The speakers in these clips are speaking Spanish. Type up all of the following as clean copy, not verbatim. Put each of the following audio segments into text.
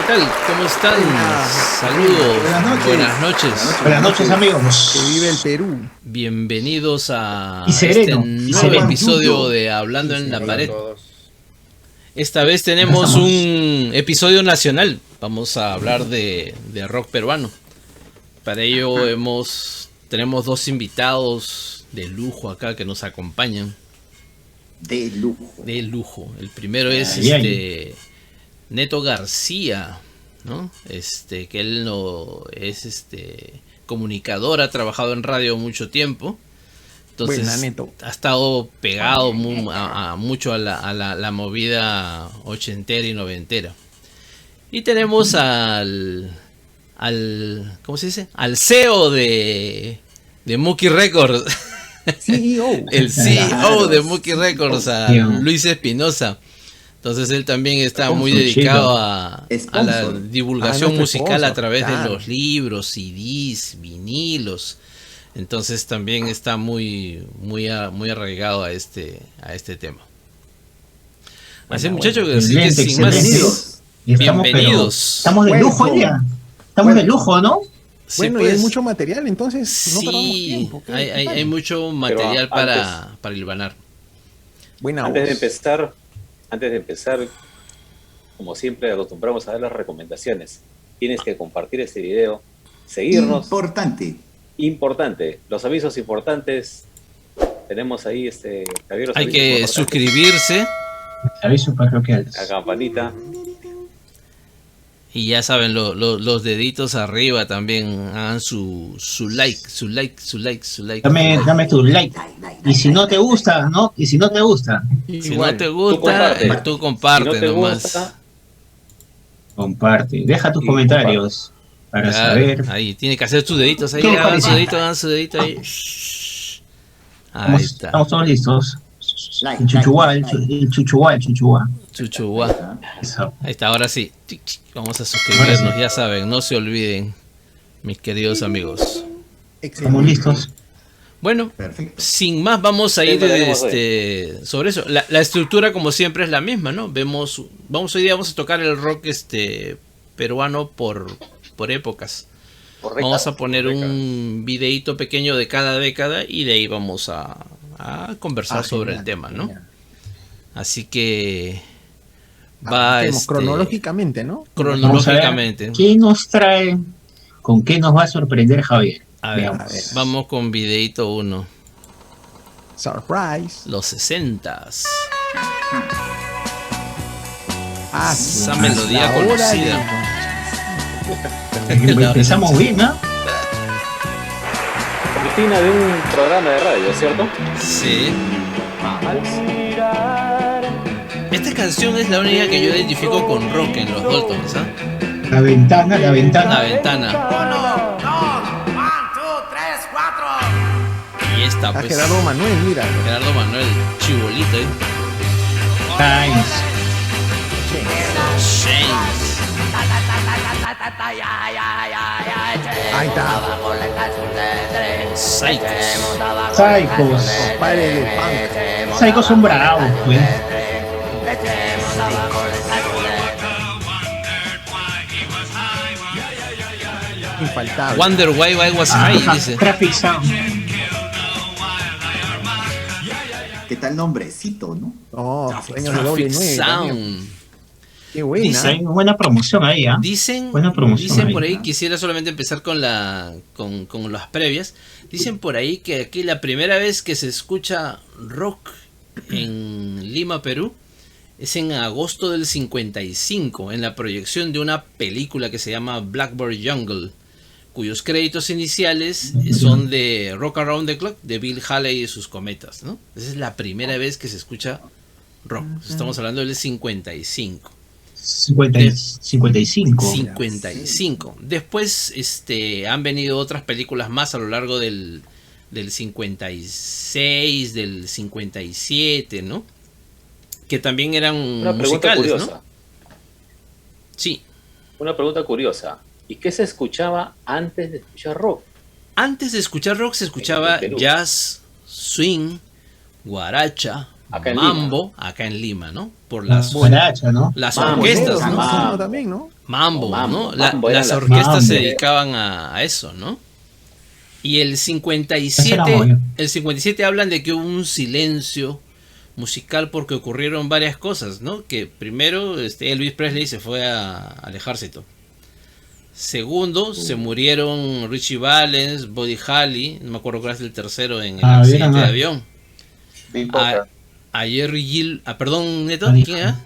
tal? ¿Cómo están? Saludos. Buenas noches. Buenas noches, amigos. Que vive el Perú. Bienvenidos a sereno, nuevo episodio de Hablando en la Pared. Esta vez tenemos un episodio nacional. Vamos a hablar de rock peruano. Para ello tenemos dos invitados de lujo acá que nos acompañan. De lujo. De lujo. El primero es Neto García, ¿no? Que él no es comunicador, ha trabajado en radio mucho tiempo. Entonces ha estado pegado mucho a la movida ochentera y noventera. Y tenemos al ¿cómo se dice? Al CEO de Mookie Records. CEO. El CEO de Mookie Records, a Luis Espinosa. Entonces él también está muy dedicado a la divulgación musical a través de los libros, CDs, vinilos. Entonces también está muy arraigado a este tema. Así, muchachos, sin más, bienvenidos. Estamos de lujo ya. Estamos de lujo, ¿no? Bueno, sí, pues, hay mucho material, entonces no perdamos tiempo. Hay mucho material para hilvanar. Antes de empezar, como siempre acostumbramos a dar las recomendaciones. Tienes que compartir este video, seguirnos. Importante. Los avisos importantes. Tenemos ahí Javier. Hay que suscribirse. Avisos parroquiales. La campanita. Y ya saben, los deditos arriba también. Hagan su like. Dame tu like. Y si no te gusta, ¿no? Si no te gusta, tú comparte si no te nomás. Gusta, comparte. Deja tus comentarios para saber. Ahí, tiene que hacer sus deditos ahí. Hagan su dedito ahí. Ahí está. Estamos todos listos. El chuchuá. Ahí está, ahora sí. Vamos a suscribirnos, ya saben, no se olviden, mis queridos amigos. Estamos listos. Bueno, perfecto. Sin más, vamos a ir sobre eso. La estructura, como siempre, es la misma, ¿no? Hoy día vamos a tocar el rock peruano por épocas. Vamos a poner un videíto pequeño de cada década y de ahí vamos a conversar sobre el tema, ¿no? Así que cronológicamente, ¿no? Cronológicamente. ¿Qué nos trae? ¿Con qué nos va a sorprender Javier? A ver, vamos con videíto 1. Surprise. Los 60s. Esa La melodía conocida. Empezamos bien, ¿no? Cristina de un programa de radio, ¿cierto? Sí. Esta canción es la única que yo identifico con rock en los Daltons, ¿ah? La ventana. La ventana. 1, 2, 1, 2, 3, 4. Y esta, pues. Gerardo Manuel, mira. Gerardo Manuel, chibolito, ¿eh? Times. James. Ahí está. Psychos. Compadre del punk. Psychos son bravos, pues. Infaltable. Wonder Why I Was High, dice. Traffic Sound. ¿Qué tal nombrecito, no? Oh, sueños de doble Traffic 9. Sound. Qué buena. Hay buena promoción ahí, ¿ah? Dicen por ahí, quisiera solamente empezar con las previas. Dicen por ahí que aquí la primera vez que se escucha rock en Lima, Perú, es en agosto del 55, en la proyección de una película que se llama Blackbird Jungle, cuyos créditos iniciales son de Rock Around the Clock, de Bill Haley y sus cometas, ¿no? Esa es la primera vez que se escucha rock. Estamos hablando del 55. 55. Después han venido otras películas más a lo largo del 56, del 57, ¿no? Que también eran musicales, curiosa. ¿no? Sí. Una pregunta curiosa. ¿Y qué se escuchaba antes de escuchar rock? Antes de escuchar rock se escuchaba jazz, swing, guaracha, mambo acá en Lima, ¿no? Por las ¿no? Las Mambo, orquestas, ¿no? ¿no? Mambo también, ¿no? Mambo, ¿no? Mambo Las eran orquestas se mambo. dedicaban a eso, ¿no? Y el Ese 57, era obvio. el 57 hablan de que hubo un silencio musical porque ocurrieron varias cosas, ¿no? Que primero Elvis Presley se fue al ejército. Segundo, se murieron Richie Valens, Buddy Holly, no me acuerdo cuál es el tercero en el accidente de avión. Big Bopper. A Jerry Gill, perdón, Neto, Buddy ¿quién era?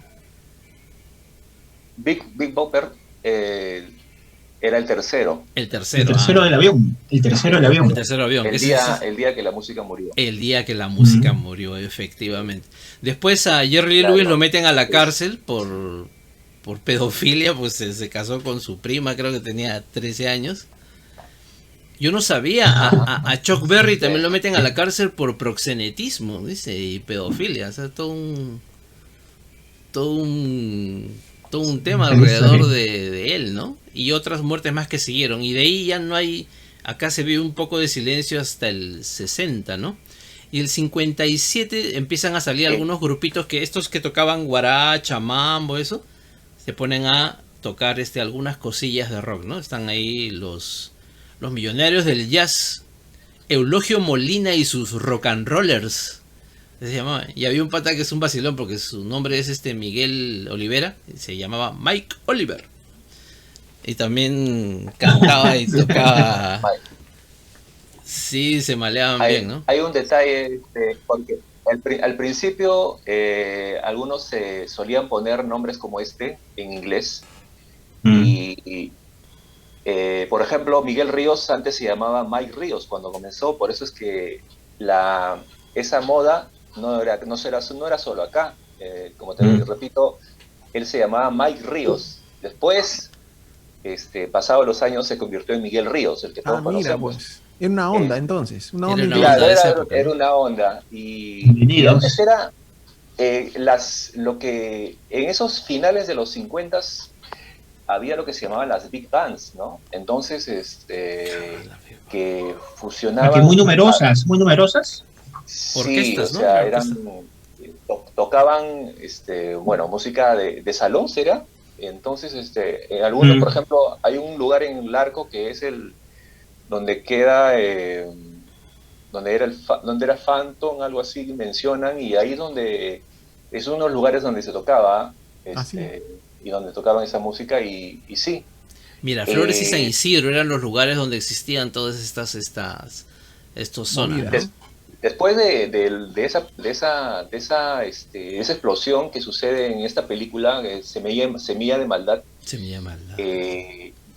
Big Bopper era el tercero. El tercero. El tercero del avión. El tercero del avión. El tercero avión. El día que la música murió. El día que la música murió, efectivamente. Después a Jerry Lee Lewis lo meten a la cárcel por pedofilia, pues se casó con su prima, creo que tenía 13 años. Yo no sabía, a Chuck Berry también lo meten a la cárcel por proxenetismo, dice, y pedofilia, o sea, todo un tema alrededor de él, ¿no? Y otras muertes más que siguieron, y de ahí ya no hay, acá se vive un poco de silencio hasta el 60, ¿no? Y el 57 empiezan a salir algunos grupitos que estos que tocaban guaracha, mambo, eso, se ponen a tocar algunas cosillas de rock, ¿no? Están ahí los millonarios del jazz, Eulogio Molina y sus rock and rollers, se llamaba. Y había un pata que es un vacilón porque su nombre es Miguel Olivera, y se llamaba Mike Oliver. Y también cantaba y tocaba. Sí, se maleaban bien, ¿no? Hay un detalle, porque al principio algunos se solían poner nombres como en inglés. Y por ejemplo, Miguel Ríos antes se llamaba Mike Ríos cuando comenzó, por eso es que esa moda no era solo acá. Como te repito, él se llamaba Mike Ríos. Después, pasados los años, se convirtió en Miguel Ríos, el que todos conocemos. Pues. Era una onda entonces, una onda. Era una onda. Y antes era lo que en esos finales de los 50 había lo que se llamaban las big bands, ¿no? Entonces, que fusionaban. Muy numerosas. Sí, orquestas, o sea, ¿no? tocaban, música de salón, ¿será? Entonces, en algunos, por ejemplo, hay un lugar en Larco que es donde queda, donde era Phantom, algo así mencionan, y ahí es uno de los lugares donde se tocaba, y donde tocaban esa música, y sí. Miraflores y San Isidro eran los lugares donde existían todas estos zonas, ¿no? Después de esa explosión que sucede en esta película, Semilla de Maldad,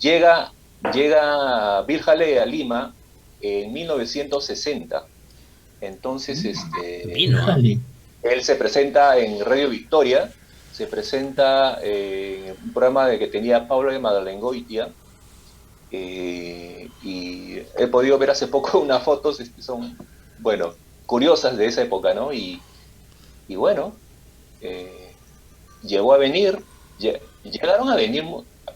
llega Bill Haley a Lima en 1960. Entonces, él se presenta en Radio Victoria, se presenta en un programa que tenía Pablo de Madrengoitia, y he podido ver hace poco unas fotos que son, curiosas de esa época, ¿no? Y bueno, llegaron a venir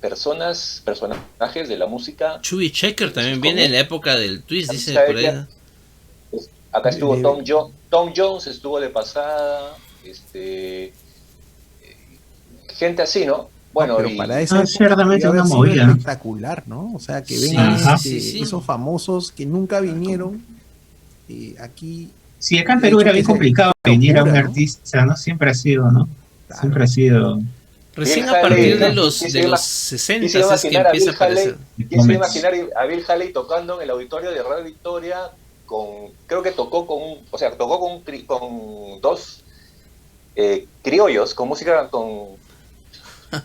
personajes de la música. Chubby Checker también viene en la época del twist, dice por ahí. Acá estuvo Tom Jones, estuvo de pasada, gente así, ¿no? Bueno, pero para eso es ciertamente una movida espectacular, ¿no? O sea, que vengan esos famosos que nunca vinieron aquí. Sí, acá en Perú era bien complicado que viniera un artista, ¿no? Siempre ha sido, ¿no? Claro. Siempre ha sido. Recién a partir de los 60 es que empieza a aparecer. Quise imaginar a Bill Haley tocando en el auditorio de Radio Victoria creo que tocó con dos criollos, con música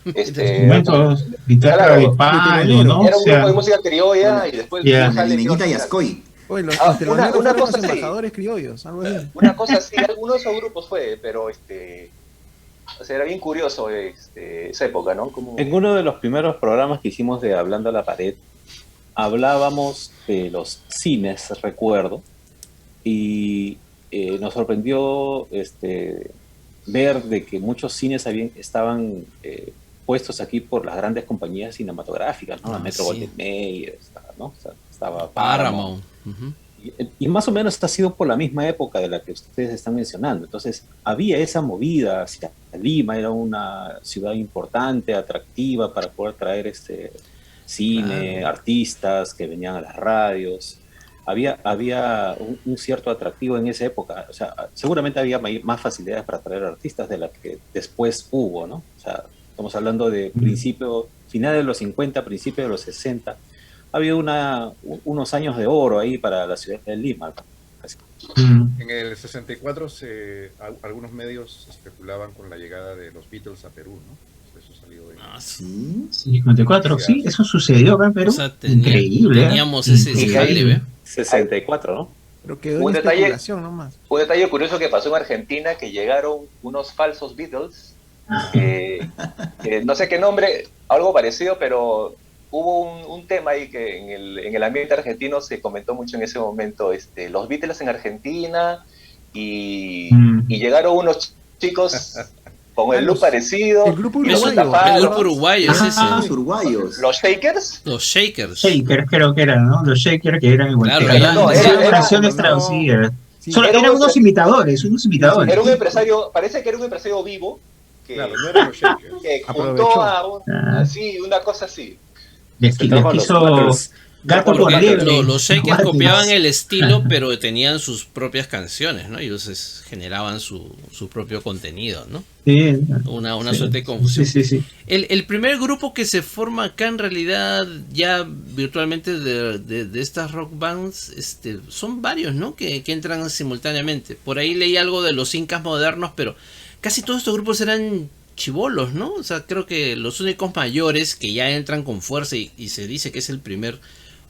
instrumentos, guitarra de palo, ¿no? Era un grupo de música criolla y después Bill Haley y Ascoy. Una cosa así. Embajadores criollos, algo así. Una cosa así, alguno de esos grupos fue, pero era bien curioso esa época, ¿no? En uno de los primeros programas que hicimos de Hablando a la Pared, hablábamos de los cines, recuerdo, y nos sorprendió ver de que muchos cines estaban puestos aquí por las grandes compañías cinematográficas, ¿no? La Metro Goldwyn Mayer, ¿no? Estaba Paramount. Y más o menos ha sido por la misma época de la que ustedes están mencionando. Entonces, había esa movida hacia Lima, era una ciudad importante, atractiva para poder traer cine, artistas que venían a las radios. Había un cierto atractivo en esa época. O sea, seguramente había más facilidades para traer artistas de las que después hubo, ¿no? O sea, estamos hablando de finales de los 50, principios de los 60. Había unos años de oro ahí para la ciudad de Lima. En el 64 algunos medios especulaban con la llegada de los Beatles a Perú, ¿no? Eso salió de... Sí, 54, sí, eso sucedió acá en Perú. O sea, increíble. Teníamos ese escale, 64, ¿no? Pero quedó en especulación nomás. Un detalle curioso que pasó en Argentina, que llegaron unos falsos Beatles, que no sé qué nombre, algo parecido, pero hubo un tema ahí que en el ambiente argentino se comentó mucho en ese momento, los Beatles en Argentina, y llegaron unos chicos con el look parecido. El grupo uruguayo. El grupo uruguayo, es ese. Los uruguayos. ¿Los Shakers? Los Shakers. Shakers creo que eran, ¿no? Los Shakers que eran igual. Claro, eran canciones traducidas. Sí, eran unos imitadores. Era un empresario, parece que era un empresario vivo, que, claro, no eran los Shakers. Que juntó a una cosa así. Les quiso gato por liebre. Los Shakers copiaban el estilo, pero tenían sus propias canciones, ¿no? Ellos generaban su propio contenido, ¿no? Sí, una suerte de confusión. Sí. El primer grupo que se forma acá en realidad ya virtualmente de estas rock bands, son varios, ¿no? Que entran simultáneamente. Por ahí leí algo de los Incas Modernos, pero casi todos estos grupos eran chibolos, ¿no? O sea, creo que los únicos mayores que ya entran con fuerza y se dice que es el primer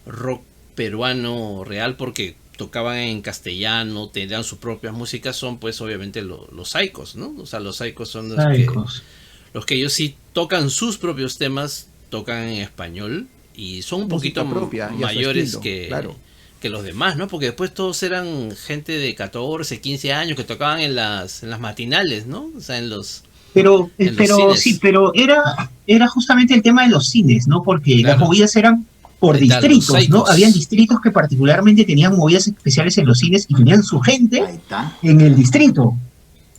rock peruano real porque tocaban en castellano, tenían sus propias músicas, son pues obviamente los Saicos, ¿no? O sea, los Saicos son los que ellos sí tocan sus propios temas, tocan en español y son un poquito mayores que los demás, ¿no? Porque después todos eran gente de 14, 15 años que tocaban en las matinales, ¿no? O sea, en los era justamente el tema de los cines, ¿no? Porque las movidas eran por distritos, ¿no? Habían distritos que particularmente tenían movidas especiales en los cines y tenían su gente en el distrito.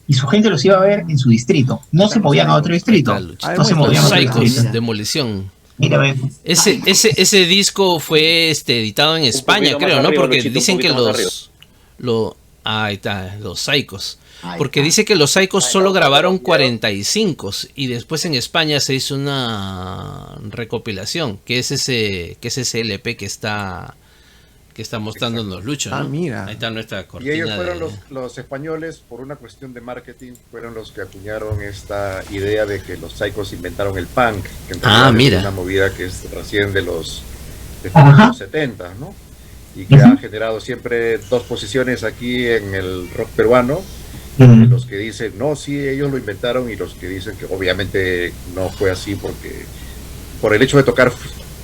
Y su gente los iba a ver en su distrito. No se movían a otro distrito. No se movían a otro distrito. Demolición. Mira, ese disco fue editado en España, creo, ¿no? Porque dicen que ahí está, los Saicos. Porque dice que los Saicos solo grabaron 45 y después en España se hizo una recopilación, que es ese LP que está mostrándonos Lucho, ¿no? Mira. Ahí está nuestra cortina. Y ellos fueron los españoles, por una cuestión de marketing, fueron los que acuñaron esta idea de que los Saicos inventaron el punk, que mira. Es una movida que es recién de los 70, ¿no? Y que ha generado siempre dos posiciones aquí en el rock peruano. Los que dicen, no, sí, ellos lo inventaron, y los que dicen que obviamente no fue así porque por el hecho de tocar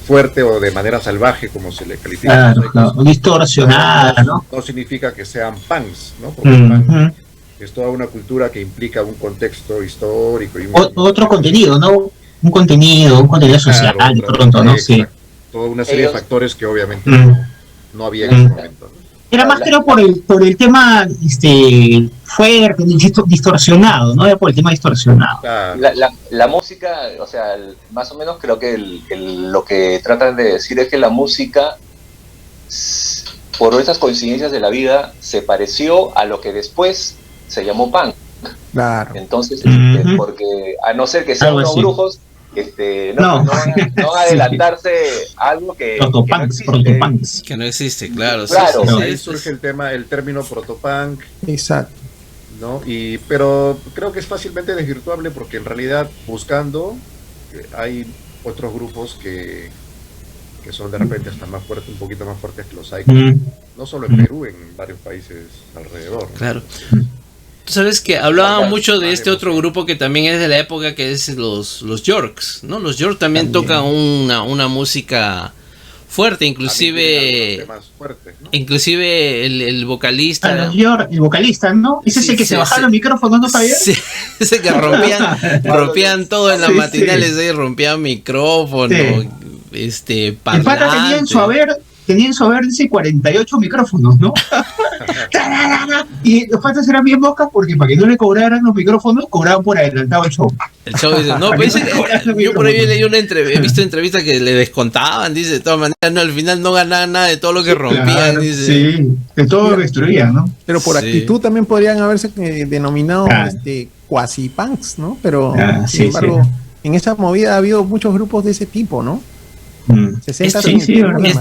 fuerte o de manera salvaje, como se le califica. Distorsionada, ¿no? No significa que sean punks, ¿no? Porque el punk es toda una cultura que implica un contexto histórico. Y otro contenido, ¿no? Un contenido social, de pronto, ¿no? Sí. Toda una serie de factores que obviamente no había en ese momento, ¿no? Era más que por el tema fuerte, distorsionado, ¿no? Era por el tema distorsionado. La música, o sea, más o menos creo que lo que tratan de decir es que la música, por esas coincidencias de la vida, se pareció a lo que después se llamó punk. Claro. Entonces, porque a no ser que sean unos brujos, no van a adelantarse a algo que no existe, claro. Ahí surge el término protopunk. Exacto. ¿No? Pero creo que es fácilmente desvirtuable porque en realidad buscando hay otros grupos que son de repente hasta más fuertes, un poquito más fuertes que los Saicos. No solo en Perú, en varios países alrededor, ¿no? Claro. Tú sabes que hablaban mucho de este otro grupo que también es de la época, que es los Yorks, ¿no? Los Yorks también tocan una música fuerte, inclusive ¿no? Inclusive el vocalista. El vocalista, ¿no? Ese es el que se bajaba los micrófonos, ¿no sabías? Sí, ese que rompían todo en las matinales, rompían micrófonos, El pata tenía en su haber tenían su haber, dice, 48 micrófonos, ¿no? Y los patas eran bien moscas porque para que no le cobraran los micrófonos, cobraban por adelantado el show. El show dice, no, pues yo por ahí leí he visto entrevistas que le descontaban, dice, de todas maneras, no, al final no ganaban nada de todo lo que rompían, claro, dice. Sí, de todo lo destruían, ¿no? Pero por actitud también podrían haberse denominado quasi punks, ¿no? Pero sin embargo, en esa movida ha habido muchos grupos de ese tipo, ¿no? 60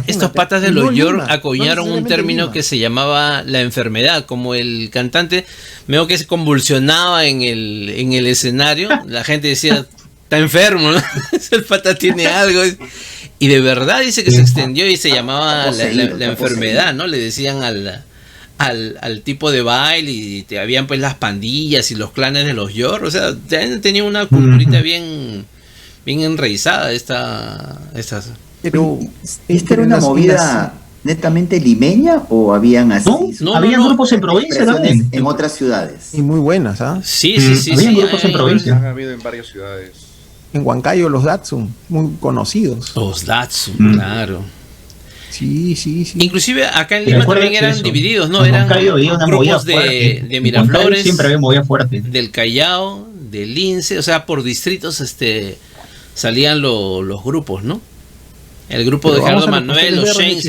estos patas de los York acuñaron un término que se llamaba la enfermedad, como el cantante veo que se convulsionaba en el escenario, la gente decía, está enfermo, ¿no? El pata tiene algo, y de verdad dice que se extendió y se llamaba la enfermedad, ¿no? Le decían al tipo de baile, y te habían pues las pandillas y los clanes de los York, o sea, tenía una culturita bien enraizada estas. Pero ¿esta era una movida netamente limeña o habían así? No, había grupos en provincia también. En otras ciudades. Y muy buenas, ¿ah? Sí. Había grupos en provincia. Han habido en varias ciudades. En Huancayo los Datsun, muy conocidos. Los Datsun, claro. Sí. Inclusive acá en Lima también eran divididos, ¿no? Eran grupos de Miraflores, siempre había movida fuerte. Del Callao, del Lince, o sea, por distritos salían los grupos, ¿no? El grupo de Gerardo Manuel, los Shanes,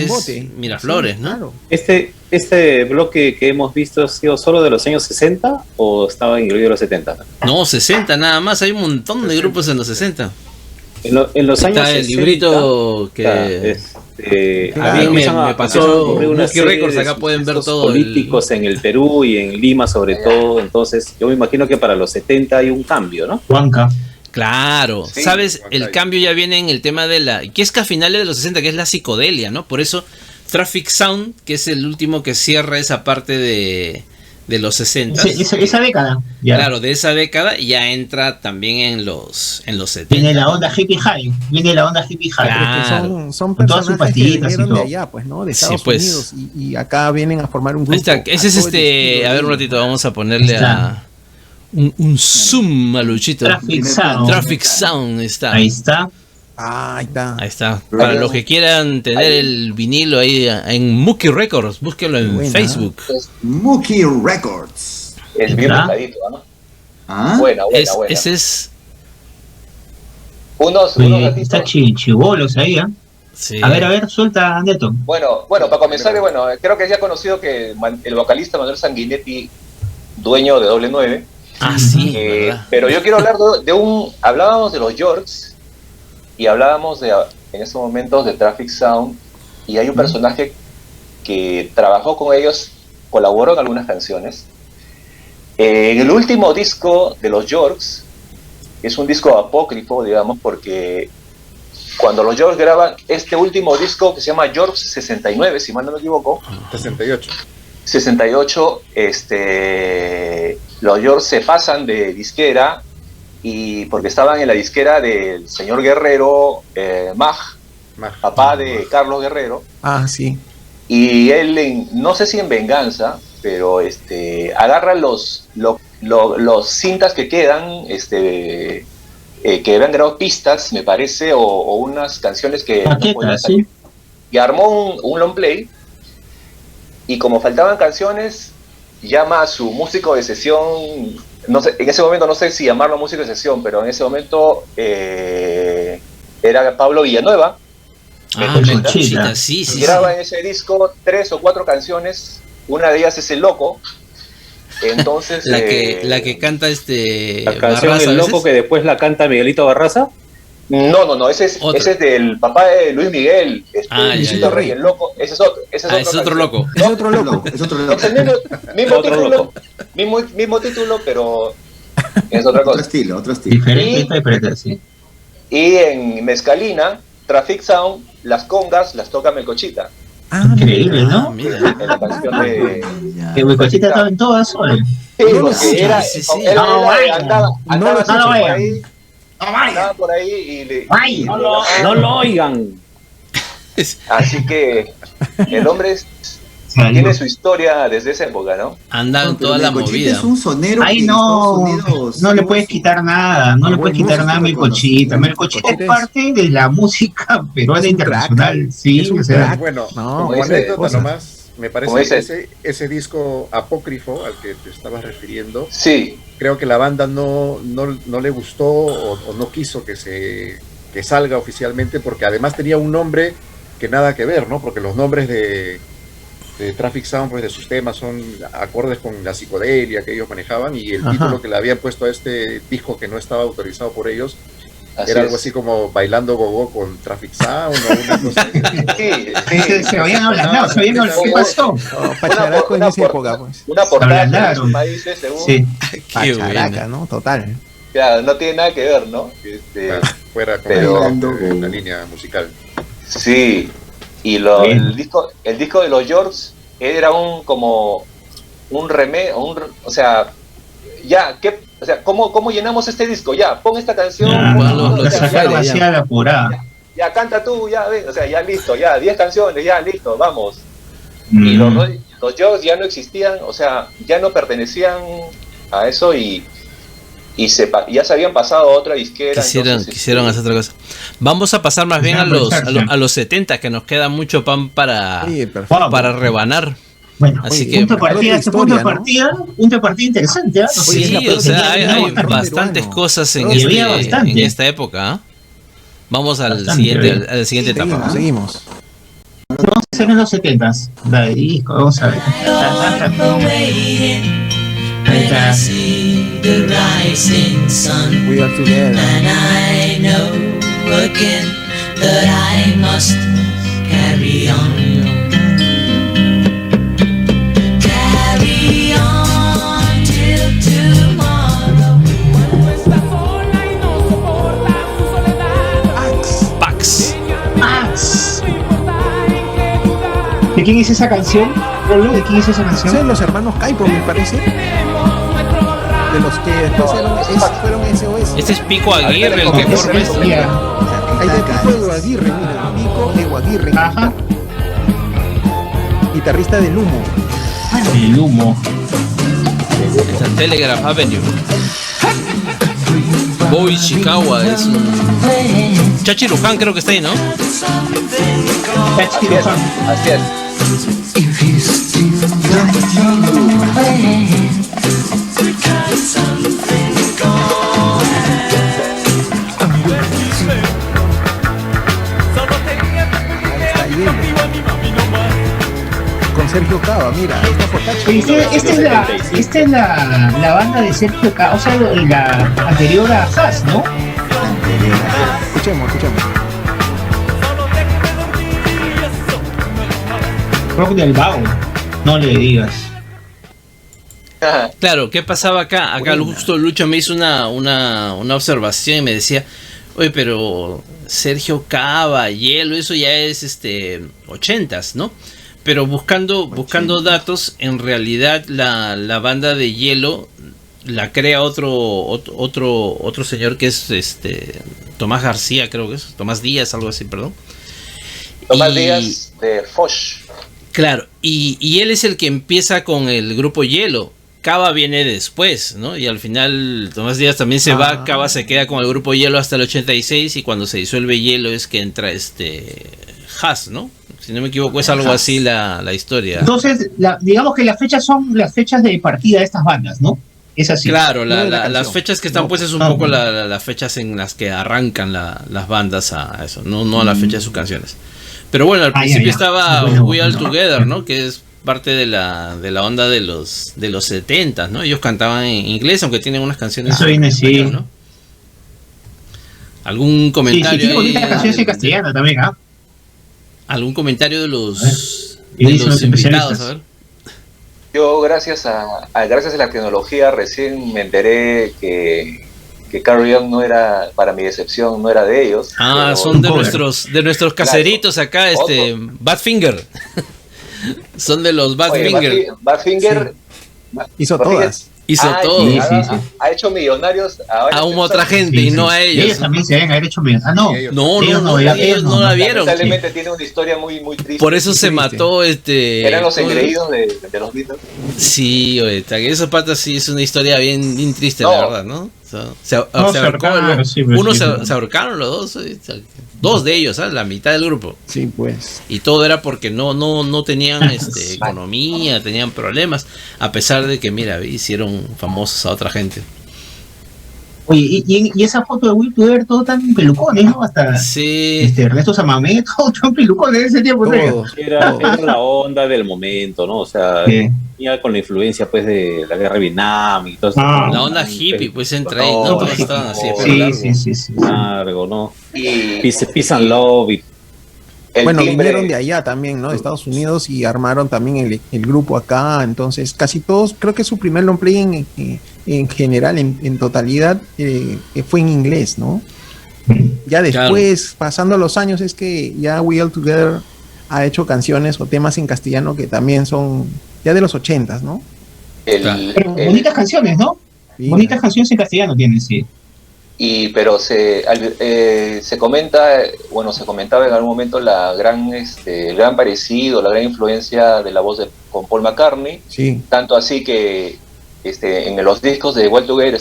Miraflores, ¿no? Claro. ¿Este bloque que hemos visto ha sido solo de los años 60 o estaba incluido en los 70? No, 60 nada más, hay un montón de grupos en los 60. En los años 60, el librito que me pasó Whisky Records, acá pueden ver todo políticos en el Perú y en Lima sobre todo, entonces yo me imagino que para los 70 hay un cambio, ¿no? Huanca. Claro, sí, ¿sabes? El cambio ya viene en el tema de que es que a finales de los 60, que es la psicodelia, ¿no? Por eso Traffic Sound, que es el último que cierra esa parte de los 60. Esa década. Ya. Claro, de esa década ya entra también en los 70. Viene la onda hippie high. Claro. Son personajes que vinieron de allá, pues, ¿no? De Estados Unidos. Y acá vienen a formar un grupo. Ese es a ver un ratito, vamos a ponerle un zoom a Luchito. Traffic Sound está. Ahí está. Ahí está. Para los que quieran tener el vinilo ahí en Mookie Records, búsquenlo en Facebook. Mookie Records. Es bien buscadito, ¿no? Buena. Ese es. Unos está chibolos ahí, ¿eh? Sí. A ver, suelta, Neto. Bueno, para comenzar, creo que es ya conocido que el vocalista Manuel Sanguinetti, dueño de Doble 9. Sí. Pero yo quiero hablar hablábamos de los Yorks y hablábamos en esos momentos de Traffic Sound, y hay un personaje que trabajó con ellos, colaboró en algunas canciones. En el último disco de los Yorks, es un disco apócrifo, digamos, porque cuando los Yorks graban este último disco que se llama Yorks 69, si mal no me equivoco. 68, los Yorks se pasan de disquera, y porque estaban en la disquera del señor Guerrero, papá de Carlos Guerrero. Sí. Y él, no sé si en venganza, pero agarra los cintas que quedan, que habían grabado pistas, me parece, o unas canciones que no podían salir, y armó un long play. Y como faltaban canciones, llama a su músico de sesión, no sé, en ese momento no sé si llamarlo músico de sesión, pero en ese momento era Pablo Villanueva. Conchita, sí. Graba en ese disco 3 o 4 canciones, una de ellas es El Loco. Entonces la que canta la canción Barraza, El Loco, que después la canta Miguelito Barraza. No, ese es del papá de Luis Miguel, Luisito Rey, El Loco, ese es otro loco. Es otro loco. Es el mismo título, pero es otra cosa. Otro estilo. Diferente, sí. Y en Mezcalina, Traffic Sound, las congas las toca Melcochita. Increíble, ¿no? Mira. En la canción de... Que Melcochita estaba en todas horas. Andaba por ahí y no lo oigan. Así que el hombre tiene su historia desde esa época, ¿no? Andan toda la movida. Es un sonero. Ahí no le puedes quitar nada, no le puedes quitar nada a Melcochita. Melcochita es parte de la música peruana internacional, sí, o sea. Bueno, como anécdota nomás, me parece ese disco apócrifo al que te estabas refiriendo, sí, creo que la banda no le gustó o no quiso que salga oficialmente, porque además tenía un nombre que nada que ver, ¿no? Porque los nombres de Traffic Sound, pues de sus temas son acordes con la psicodelia que ellos manejaban, y el título que le habían puesto a este disco que no estaba autorizado por ellos era algo así como Bailando Gogo con Traffic Sound o una cosa así. Se habían hablado, ¿qué pasó? Pacharaco en esa época, pues. Una portada en esos países, según. Sí. Pacharaca, ¿no? Total. Claro, no tiene nada que ver, ¿no? Fuera con la línea musical. Sí, y el disco de los Yorks era como un remedio, o sea, ya, ¿cómo llenamos este disco? Ya, pon esta canción. Ya, canta tú, ya, o sea, ya listo, ya, 10 canciones, ya, listo, vamos. Y los Yorks ya no existían, o sea, ya no pertenecían a eso y ya se habían pasado a otra disquera. Quisieron hacer otra cosa. Vamos a pasar más bien a los 70, que nos queda mucho pan para rebanar. Bueno, así que punto de partida interesante, ¿eh? Sí, o sea, hay bastantes cosas en esta época. Vamos al siguiente etapa. Seguimos. Vamos a hacer en los 70s. Vamos a ver. I see the rising sun, we are together, and I know again that I must carry on. Carry on till tomorrow. Pax. ¿De quién es esa canción? ¿De quién es esa canción? Son los hermanos Caipo, me parece. De los que después fueron SOS. Este es Pico Aguirre, el que forma esto. Hay de Pico Evo Aguirre, mira. Pico Evo Aguirre. Ajá. Guitarrista del Humo. El Humo. Está Telegraph Avenue. Boy Chicago es un... Chachi Luján creo que está ahí, ¿no? Chachi Luján. Así es. Con Sergio Cava, mira, esta es la banda de Sergio Cava, o sea, la anterior a Haas, ¿no? Escuchemos. Rock del Vago, no le digas. Claro, ¿qué pasaba acá? Acá justo Lucho me hizo una observación y me decía, oye, pero Sergio Cava, Hielo, eso ya es 80s, ¿no? Pero buscando datos, en realidad la banda de Hielo la crea otro señor que es Tomás García, creo que es, Tomás Díaz, algo así, perdón. Tomás Díaz de Foch. Claro, y él es el que empieza con el grupo Hielo. Cava viene después, ¿no? Y al final Tomás Díaz también se va, Cava se queda con el grupo Hielo hasta el 86 y cuando se disuelve Hielo es que entra Haas, ¿no? Si no me equivoco es algo así la historia. Entonces, digamos que las fechas son las fechas de partida de estas bandas, ¿no? Es así. Claro, las fechas que están puestas es un poco las fechas en las que arrancan las bandas a eso, no a la fecha de sus canciones. Pero bueno, al principio estaba We All Together, ¿no? Que es parte de la onda de los 70, ¿no? Ellos cantaban en inglés, aunque tienen unas canciones eso viene, sí, ¿no? ¿Algún comentario? Sí, bonitas canciones en castellano también, ¿ah? ¿Algún comentario de los invitados? A ver. Yo gracias a la tecnología recién me enteré que Carry On no era, para mi decepción, no era de ellos. Son de nuestros caseritos, claro, acá, Badfinger. Son de los Badfinger. Badfinger hizo todas. Hizo todo. Ha hecho millonarios a otra gente y no a ellos. Ellos también se deben haber hecho millonarios. Ellos no la vieron. Lamentablemente tiene una historia muy triste. Por eso se mató Eran los engreídos de los Beatles. Sí, esa parte sí es una historia bien triste, la verdad, ¿no? Se ahorcaron, se ahorcaron los dos. Dos de ellos, ¿sabes? La mitad del grupo. Sí, pues. Y todo era porque no tenían economía, tenían problemas, a pesar de que, mira, hicieron famosos a otra gente. Oye, y esa foto de Will Together, todo tan pelucones, ¿no? Hasta Ernesto Samamé, todo tan pelucones en ese tiempo. Era la onda del momento, ¿no? O sea, ya con la influencia pues de la guerra de Vietnam y todo eso. La onda hippie, pues entra ahí, ¿no? Todos estaban así, sí. Largo, ¿no? Peace and Love. Bueno, vinieron de allá también, ¿no? De Estados Unidos, y armaron también el grupo acá. Entonces, casi todos, creo que su primer long play en general, en totalidad, fue en inglés, ¿no? Ya después, pasando los años, es que ya We All Together ha hecho canciones o temas en castellano que también son ya de los 80s, ¿no? Pero bonitas canciones, ¿no? Sí, bonitas canciones en castellano tienen, sí. Pero se comenta, se comentaba en algún momento el gran parecido, la gran influencia de la voz con Paul McCartney. Sí. Tanto así que en los discos de Well Together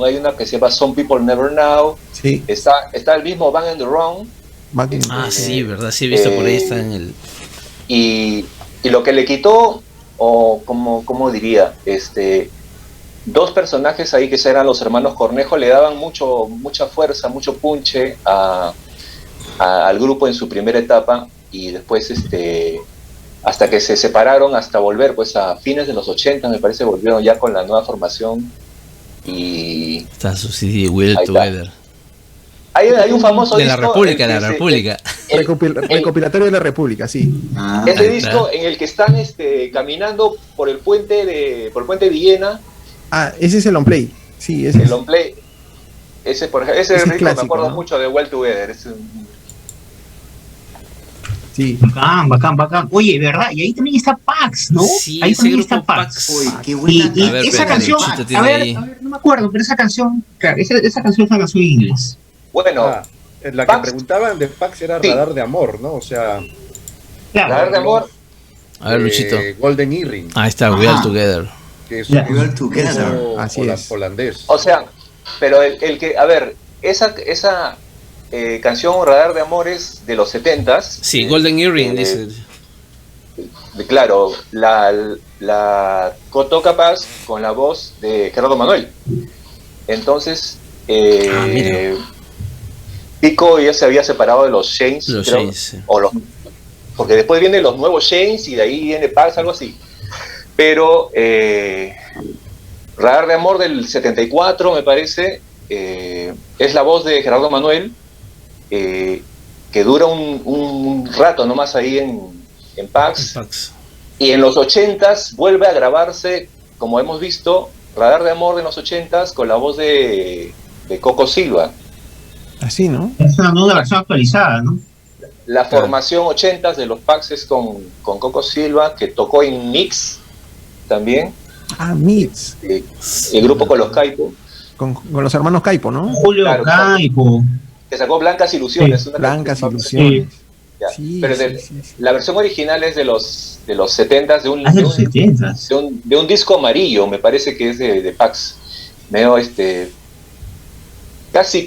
hay una que se llama Some People Never Know. Sí. Está el mismo Bang and the Wrong. Sí, verdad, sí he visto por ahí, está en el... Y lo que le quitó, o como diría, dos personajes ahí que eran los hermanos Cornejo le daban mucha fuerza, mucho punche al grupo en su primera etapa, y después hasta que se separaron, hasta volver pues a fines de los 80, me parece, volvieron ya con la nueva formación. Y está su CD Will Together. Hay un famoso de la República, recopilatorio de la República, sí. Ese disco en el que están caminando por el puente de Viena. Ese es el on play. Sí, ese el on play. Ese ritmo clásico, me acuerdo, ¿no? Mucho de Well Together. Sí. Bacán. Oye, ¿verdad? Y ahí también está Pax, ¿no? Sí, ahí también está Pax. Uy, qué buena. Y esa canción, a ver, no me acuerdo, pero esa canción, claro, esa canción es una canción en inglés. Bueno, la que preguntaban de Pax era Radar de Amor, ¿no? O sea, Radar de Amor. A ver, Luchito. Golden Earring. Ahí está, We All Together. Que es un así es. holandés. O sea, pero el que, a ver, esa canción Radar de Amor es de los 70s. Sí, Golden Earring, dice. Claro, la toca Pax con la voz de Gerardo Manuel. Entonces, Pico ya se había separado de los Shanes, sí. Porque después vienen los nuevos Shanes y de ahí viene Pax, algo así. Pero Radar de Amor del 74, me parece, es la voz de Gerardo Manuel, que dura un rato nomás ahí en Pax. Y en los 80s vuelve a grabarse, como hemos visto, Radar de Amor de los 80s con la voz de Coco Silva. Así, ¿no? Es una versión actualizada, ¿no? La formación 80s de los Pax es con Coco Silva, que tocó en Mix también. Mix. El grupo con los Caipo. Con los hermanos Caipo, ¿no? Julio Caipo. Que sacó Blancas Ilusiones. Sí, Blancas Ilusiones. Sí, pero la versión original es de los 70s, de un disco amarillo, me parece que es de Pax. Medio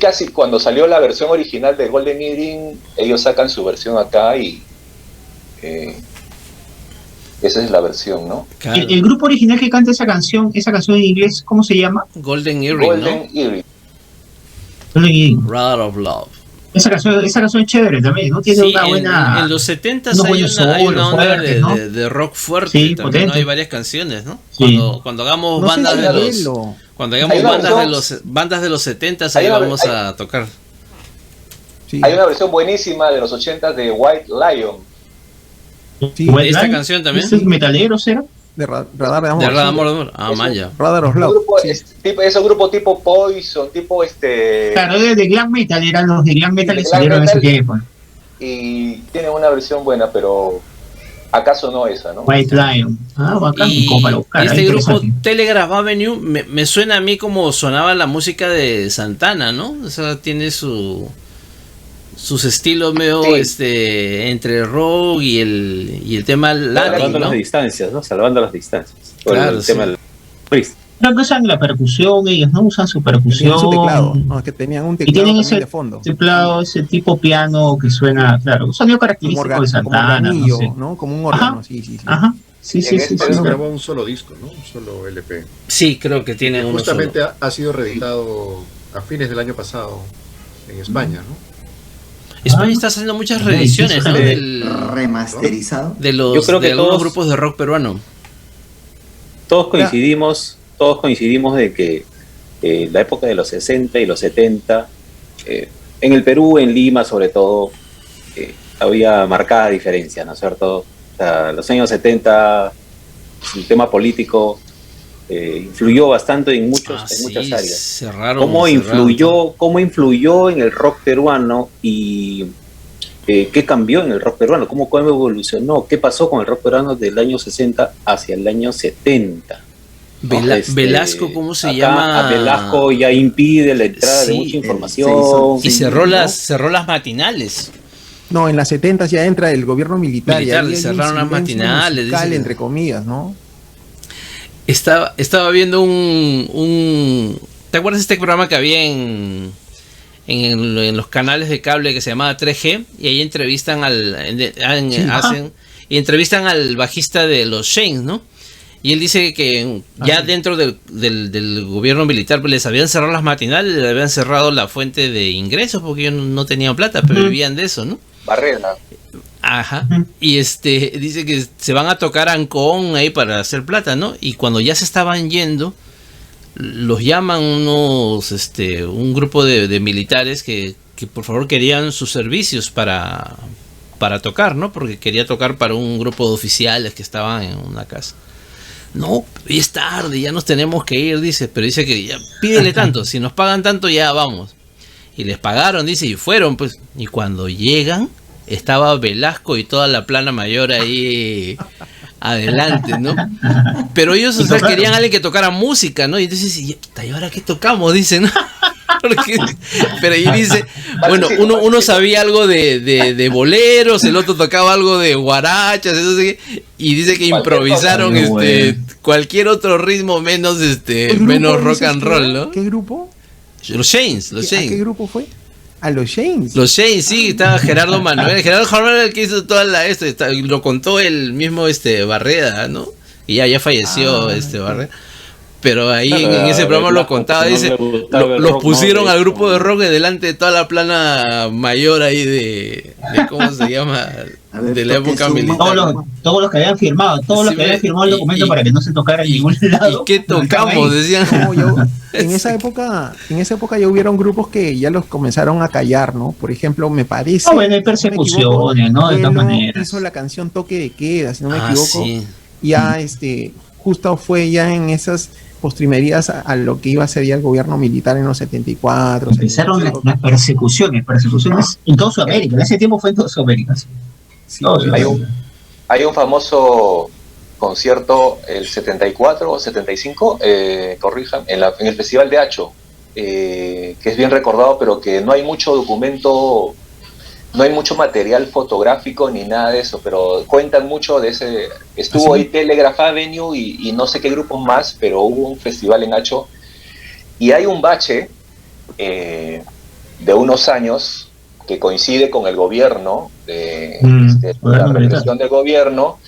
casi cuando salió la versión original de Golden Earring, ellos sacan su versión acá y esa es la versión, ¿no? Claro. El grupo original que canta esa canción en inglés, ¿cómo se llama? Golden Earring, Golden Earring. Radar of Love. Esa canción es chévere también, ¿no? Tiene una buena... En los 70s hay una onda fuertes, ¿no? de rock fuerte, sí, también, ¿no? Hay varias canciones, ¿no? Sí. Cuando hagamos bandas de los 70s, ahí vamos a tocar. Sí. Hay una versión buenísima de los 80s de White Lion. Sí. ¿Esta canción también? ¿Es metalero, será? De Radar de Amor. De Radar de Amor. Maya. Radar of Love. Es un grupo tipo Poison, tipo Claro, de glam metal, eran los de glam metal que salieron en ese tiempo. Y tienen una versión buena, pero ¿Acaso no esa, no? White Lion. Bacán, Y como para buscar. este grupo Interesante. Telegraph Avenue me suena a mí como sonaba la música de Santana, ¿no? O sea, tiene sus estilos medio entre rock y el tema latin, Salvando ¿no? las distancias, ¿no? Salvando las distancias. Claro, el tema del Creo que usan la percusión, ellos no usan su Tenían percusión. su teclado, ¿no? Que tenían un Y teclado tienen también ese de fondo. teclado, ese tipo piano que suena, claro, un sonido Como, característico de como Santana, no organillo, sé. ¿no? Como un órgano, Ajá. sí. Ajá, sí. Pero grabó un solo disco, ¿no? Un solo LP. Sí, creo que tiene uno Justamente solo. ha sido reeditado a fines del año pasado en España, ¿no? España está haciendo muchas reediciones, ¿no? Remasterizado. De los Yo creo que de algunos todos- grupos de rock peruano. Todos coincidimos de que la época de los 60 y los 70, en el Perú, en Lima sobre todo, había marcada diferencia, ¿no es cierto? O sea, los años 70, el tema político influyó bastante en muchas áreas. Cerraron. ¿Cómo influyó en el rock peruano y qué cambió en el rock peruano? ¿Cómo evolucionó? ¿Qué pasó con el rock peruano del año 60 hacia el año 70? Velasco, ¿cómo se acá llama? A Velasco ya impide la entrada de Sí, mucha información. Y cerró las matinales. No, en las 70 ya entra el gobierno militar. y ahí hay un cerraron las silencio matinales. musical, dicen. entre comillas, ¿no? Estaba viendo un ¿te acuerdas de este programa que había en los canales de cable que se llamaba 3G? Y ahí entrevistan entrevistan al bajista de los Shanes, ¿no? Y él dice que ya dentro del gobierno militar pues, les habían cerrado las matinales, les habían cerrado la fuente de ingresos porque ellos no tenían plata, pero vivían de eso, ¿no? Barrera. Ajá. Y dice que se van a tocar Ancón ahí para hacer plata, ¿no? Y cuando ya se estaban yendo, los llaman un grupo de militares que por favor querían sus servicios para tocar, ¿no? Porque quería tocar para un grupo de oficiales que estaban en una casa. No, es tarde, ya nos tenemos que ir, dice, pero dice que ya pídele tanto, si nos pagan tanto ya vamos. Y les pagaron, dice, y fueron, pues, y cuando llegan, estaba Velasco y toda la plana mayor ahí adelante, ¿no? Pero ellos, o sea, querían a alguien que tocara música, ¿no? Y entonces, ¿y ahora qué tocamos? Dicen, ¿no? Pero ahí dice, bueno, uno sabía algo de boleros, el otro tocaba algo de guarachas, y dice que improvisaron cualquier otro ritmo menos menos rock and roll, ¿no? ¿Qué grupo? Los Shanes. ¿Qué grupo fue? A los Shanes. Los Shanes, sí, estaba Gerardo Manuel el que hizo toda lo contó el mismo Barreda, ¿no? Y ya falleció Barreda. Pero ahí en ese programa lo contaba, dice, los pusieron al grupo de rock delante de toda la plana mayor ahí de ¿cómo se llama? De la época militar. Todos los que habían firmado, el documento para que no se tocara en ningún lado. ¿Y qué tocamos? Decían. En esa época ya hubieron grupos que ya los comenzaron a callar, ¿no? Por ejemplo, me parece. Bueno, hay persecuciones, ¿no? De todas maneras. Hizo la canción Toque de Queda, si no me equivoco. Sí. Ya justo fue ya en esas postrimerías a lo que iba a ser ya el gobierno militar en los 74. Empezaron las persecuciones en toda Sudamérica. En ese tiempo fue en toda Sudamérica. Sí, hay un famoso concierto, el 74 o 75, corrijan, en el Festival de Hacho, que es bien recordado, pero que no hay mucho documento, no hay mucho material fotográfico ni nada de eso, pero cuentan mucho de ese. Estuvo ahí Telegraph Avenue y no sé qué grupos más, pero hubo un festival en Hacho y hay un bache de unos años que coincide con el gobierno, la represión del gobierno,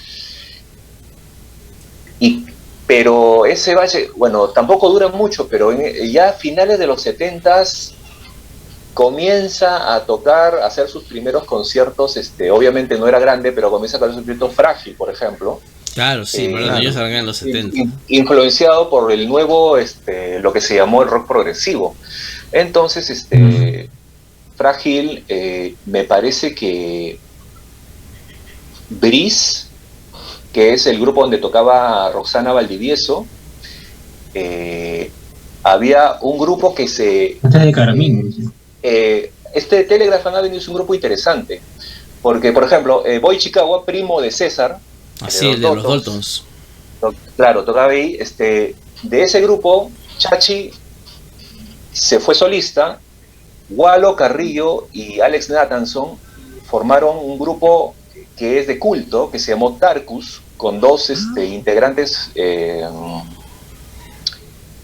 pero ese bache, bueno, tampoco dura mucho, pero ya a finales de los 70s comienza a tocar, a hacer sus primeros conciertos, obviamente no era grande, pero comienza a tocar sus conciertos Frágil, por ejemplo. Claro, sí, bueno, ellos salgan en los 70. Influenciado por el nuevo, lo que se llamó el rock progresivo. Entonces, Frágil, me parece que Bris, que es el grupo donde tocaba Roxana Valdivieso, había un grupo que se... Telegraph Avenue es un grupo interesante, porque, por ejemplo, Boy Chicago, primo de César, Así, el de los Daltons. Claro, tocaba ahí. De ese grupo, Chachi se fue solista. Wallo Carrillo y Alex Nathanson formaron un grupo que es de culto, que se llamó Tarkus, con dos integrantes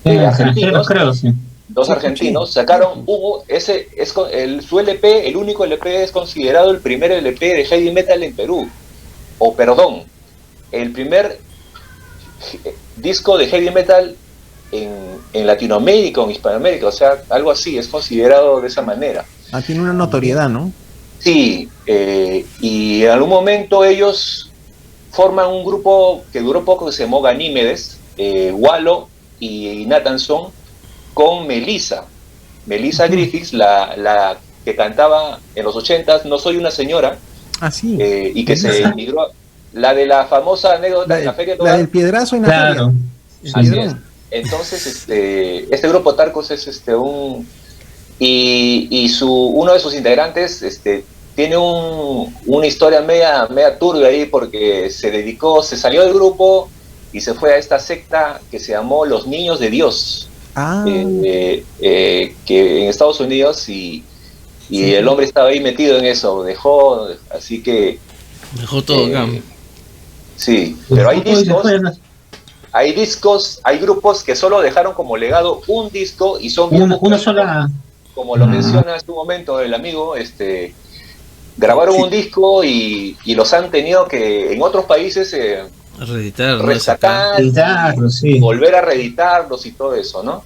argentinos. Creo, sí. Dos argentinos sacaron su LP, el único LP, es considerado el primer LP de heavy metal en Perú. El primer disco de heavy metal en Latinoamérica o en Hispanoamérica, o sea, algo así, es considerado de esa manera. Tiene una notoriedad, ¿no? Sí, y en algún momento ellos forman un grupo que duró poco, que se llamó Ganímedes, Wallo y Nathanson, con Melissa Griffiths, la que cantaba en los 80s, No soy una señora, sí. Y que se emigró, la de la famosa anécdota de la feria. La del piedrazo en la feria. Así es. Entonces, este grupo Tarkus es uno de sus integrantes tiene una historia media turbia ahí, porque se salió del grupo y se fue a esta secta que se llamó Los Niños de Dios, que en Estados Unidos, y el hombre estaba ahí metido en eso, dejó todo acá. Sí, pero hay grupos que solo dejaron como legado un disco y son una sola, como lo menciona en este momento el amigo, grabaron un disco y los han tenido que en otros países rescatar, volver a reeditarlos y todo eso, ¿no?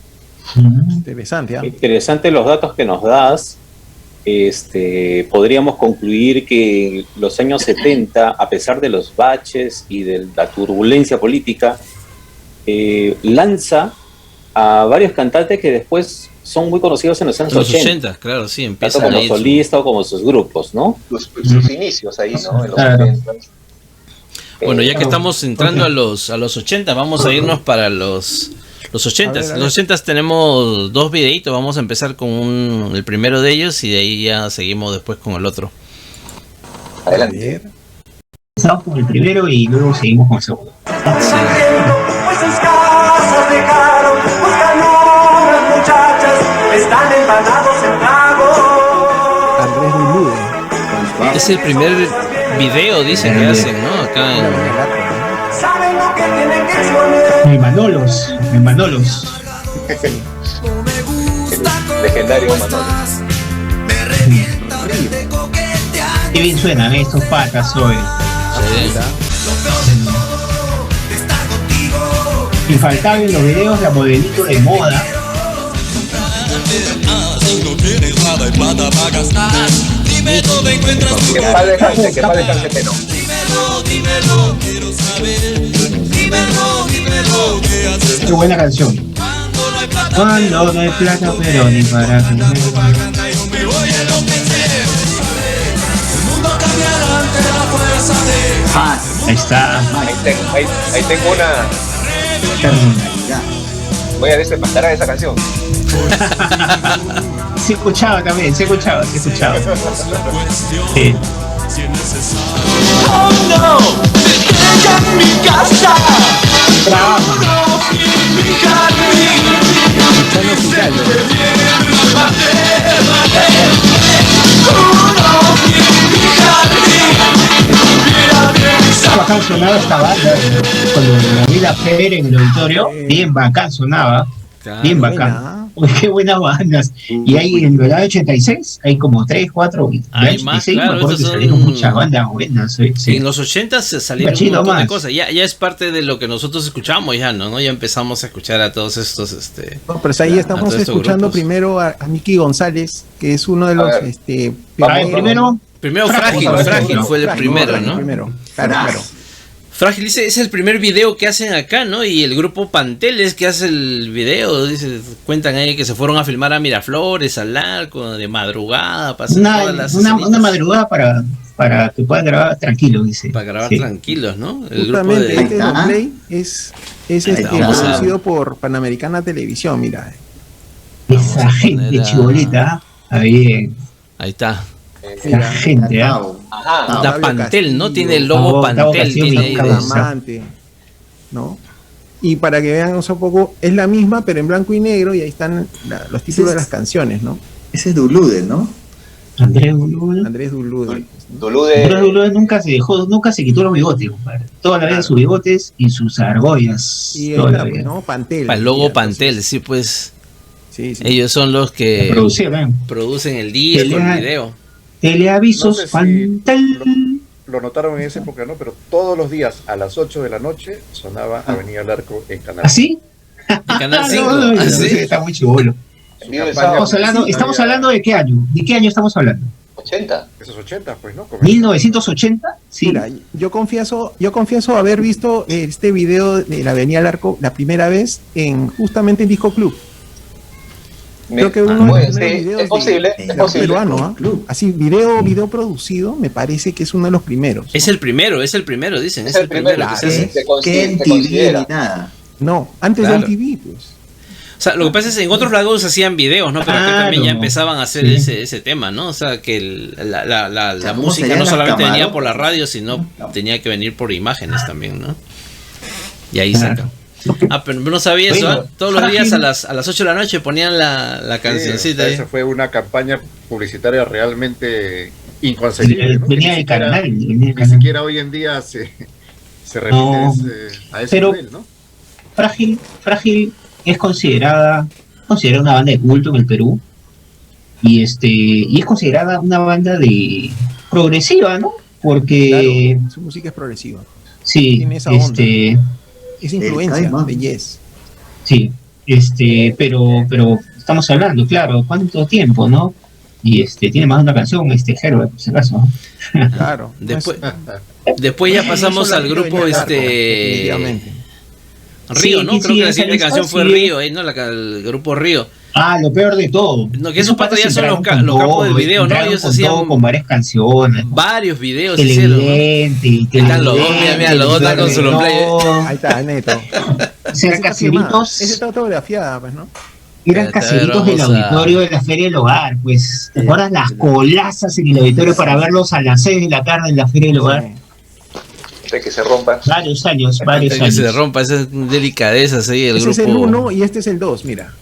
Interesante, Interesante los datos que nos das. Podríamos concluir que los años 70, a pesar de los baches y de la turbulencia política, lanza a varios cantantes que después son muy conocidos en los años 80. Claro, sí, empiezan tanto como solista o como sus grupos, ¿no? Sus inicios ahí, ¿no? En los 80. Bueno, ya que estamos entrando a los 80, vamos a irnos para los 80s. Los 80s tenemos dos videitos, vamos a empezar con el primero de ellos y de ahí ya seguimos después con el otro. Adelante. Empezamos con el primero y luego seguimos con el segundo. Andrés Lulude. Es el primer video, dicen que hacen, ¿no? Acá en Manolos. Legendario Manolos. Qué bien suenan estos patas hoy. Infaltable en los videos, la modelito de moda. Que padre Carcetero. Qué buena canción. Cuando no hay plata, pero ni para comer. Ahí está. Ahí tengo una. Voy a desempastar a esa canción. Se escuchaba también, se escuchaba. Sí. Oh no, ella en mi casa. Trabajo. Bacán sonaba esta banda cuando la vi la Fer en el auditorio, bien bacán sonaba, bien bacán. Uy, qué buenas bandas. Y ahí en el año 86 hay como 3, 4, hay más, claro, me acuerdo que salieron muchas bandas buenas. Sí. En los 80 se salieron un montón de cosas. Ya es parte de lo que nosotros escuchamos ya, ¿no? Ya empezamos a escuchar a todos estos No, pero ahí estamos escuchando grupos. Primero a Nicky González, que es uno de los primero Frágil fue el primero, ¿no? Claro. Frágil es el primer video que hacen acá, ¿no? Y el grupo Panteles que hace el video, cuentan ahí que se fueron a filmar a Miraflores, al Arco, de madrugada, una madrugada para que puedan grabar tranquilos, dice. Para grabar tranquilos, ¿no? El grupo de este Play es producido por Panamericana Televisión, mira. Esa gente chibolita, está bien. Ahí está. La gente, Ajá. La Pantel, ¿no? Tiene el logo Pantel. Tiene Diamante, ¿no? Y para que vean un poco, es la misma, pero en blanco y negro, y ahí están los títulos de las canciones, ¿no? Ese es Dulude, ¿no? Andrés Dulude. Andrés Dulude. Andrés Dulude nunca se quitó los bigotes, compadre. Toda la vida sus bigotes y sus argollas. Y ¿no? Pantel. El logo Pantel, sí, pues. Sí. Ellos son los que producen el disco, el video. Teleavisos, no sé Pantel. Lo notaron en esa época, ¿no? Pero todos los días a las 8 de la noche sonaba Avenida al Arco en Canal 5. ¿Así? En Canal 5. ¿Así? Está muy chivolo. Estamos hablando de qué año. ¿De qué año estamos hablando? 80. Esos 80, pues, ¿no? 1980. Sí. Mira, yo confieso haber visto este video de la Avenida al Arco la primera vez justamente en Disco Club. Creo que uno de los videos es posible. Peruano, así video producido, me parece que es uno de los primeros. Es el primero, dicen. Es el primero que se hace. ¿Qué MTV ni nada? No, antes de MTV, pues. O sea, lo que pasa es que en otros lados hacían videos, ¿no? Pero acá también ya empezaban a hacer ese tema, ¿no? O sea, que la música no solamente venía por la radio, sino tenía que venir por imágenes también, ¿no? Y ahí sacan. Pero no sabía eso, ¿eh? Todos los días a las 8 de la noche ponían la cancioncita. Esa fue una campaña publicitaria realmente inconcebible, ¿no? Venía del canal. Ni siquiera hoy en día se repite a ese nivel, ¿no? Frágil es considerada una banda de culto en el Perú y es considerada una banda de progresiva, ¿no? Porque claro, su música es progresiva. Sí, tiene esa onda. Es influencia de Yes. Sí, pero estamos hablando, claro, ¿cuánto tiempo, no? Y tiene más de una canción, Jero, por si acaso, ¿no? Claro. Después ya pasamos al grupo Río, ¿no? Creo que la siguiente canción fue Río, ¿no? El grupo Río. Lo peor de todo. No, que esos patas ya son los capos del video, ¿no? Ellos hacían con varias canciones. Varios videos hicieron, ¿no? Están los dos, mira, los dos están con su long play. Ahí está, neto. Eran caseritos. Ese está autografiada, pues, ¿no? Eran caseritos del auditorio de la Feria del Hogar, pues. ¿Te acuerdas las colazas en el auditorio para verlos a las 6 de la tarde en la Feria del Hogar? De que se rompa. Varios años. Que se rompa, esa delicadeza, sí, el grupo. Ese es el 1 y este es el 2, mira.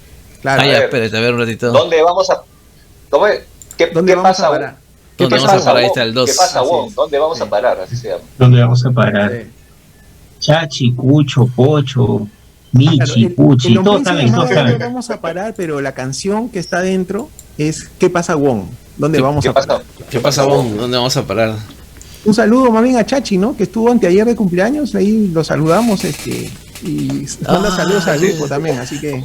Claro. Espérate, a ver un ratito. ¿Dónde vamos a...? ¿Qué pasa ahora? ¿Dónde vamos a parar? Ahí está el 2. ¿Qué pasa, Wong? ¿Dónde vamos a parar? Así se llama. ¿Dónde vamos a parar? Chachi, Cucho, Pocho, Michi, Puchi, todo también. ¿Dónde vamos a parar? Pero la canción que está dentro es ¿Qué pasa, Wong? ¿Dónde vamos a parar? ¿Qué pasa, Wong? ¿Dónde vamos a parar? Un saludo más bien a Chachi, ¿no? Que estuvo anteayer de cumpleaños, ahí lo saludamos, y manda saludos al grupo también, así que